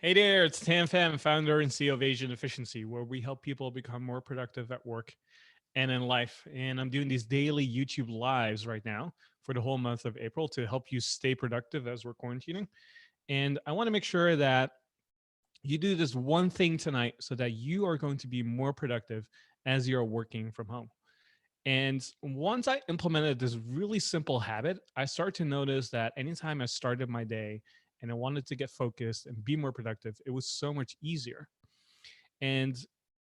Hey there, it's Tam Pham, founder and CEO of Asian Efficiency, where we help people become more productive at work and in life. And I'm doing these daily YouTube lives right now for the whole month of April to help you stay productive as we're quarantining. And I want to make sure that you do this one thing tonight so that you are going to be more productive as you're working from home. And once I implemented this really simple habit, I started to notice that anytime I started my day and I wanted to get focused and be more productive, it was so much easier. And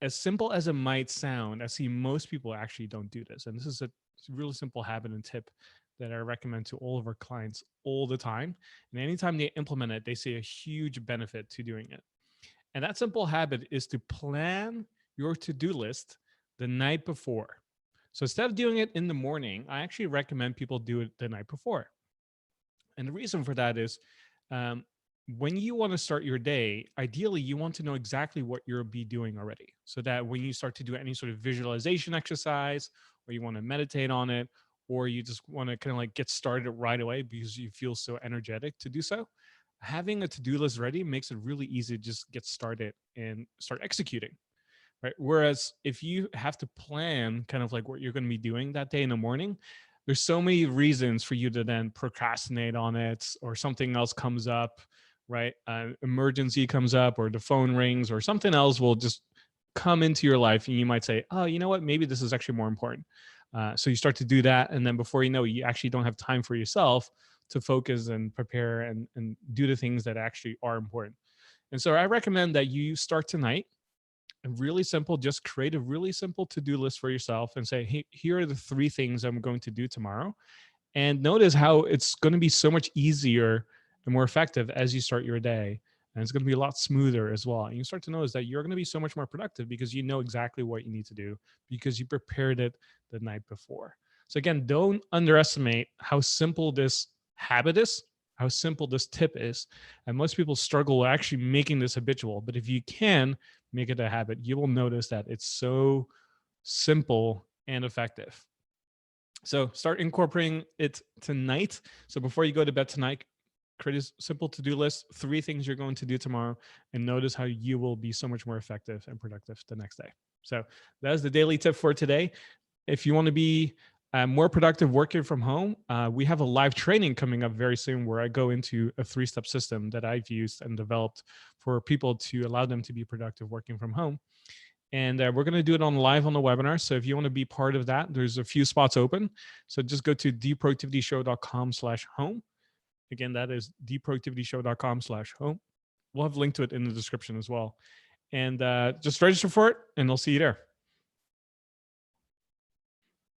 as simple as it might sound, I see most people actually don't do this. And this is a really simple habit and tip that I recommend to all of our clients all the time. And anytime they implement it, they see a huge benefit to doing it. And that simple habit is to plan your to do list the night before. So instead of doing it in the morning, I actually recommend people do it the night before. And the reason for that is um, when you want to start your day, ideally, you want to know exactly what you'll be doing already. So that when you start to do any sort of visualization exercise, or you want to meditate on it, or you just want to kind of like get started right away because you feel so energetic to do so, having a to do list ready makes it really easy to just get started and start executing. Right. Whereas if you have to plan kind of like what you're going to be doing that day in the morning, there's so many reasons for you to then procrastinate on it, or something else comes up, right? Emergency comes up, or the phone rings, or something else will just come into your life. And you might say, oh, you know what? Maybe this is actually more important. So you start to do that. And then before you know it, you actually don't have time for yourself to focus and prepare and do the things that actually are important. And so I recommend that you start tonight really simple. Just create a really simple to-do list for yourself and say, hey, here are the three things I'm going to do tomorrow. And notice how it's going to be so much easier and more effective as you start your day. And it's going to be a lot smoother as well. And you start to notice that you're going to be so much more productive because you know exactly what you need to do because you prepared it the night before. So again, don't underestimate how simple this habit is, how simple this tip is. And most people struggle with actually making this habitual. But if you can make it a habit, you will notice that it's so simple and effective. So start incorporating it tonight. So before you go to bed tonight, create a simple to-do list, three things you're going to do tomorrow, and notice how you will be so much more effective and productive the next day. So that is the daily tip for today. If you want to be more productive working from home, we have a live training coming up very soon where I go into a 3-step system that I've used and developed for people to allow them to be productive working from home. And we're going to do it on live on the webinar. So if you want to be part of that, there's a few spots open. So just go to theproductivityshow.com/home. Again, that is theproductivityshow.com/home. We'll have a link to it in the description as well. And just register for it, and I'll see you there.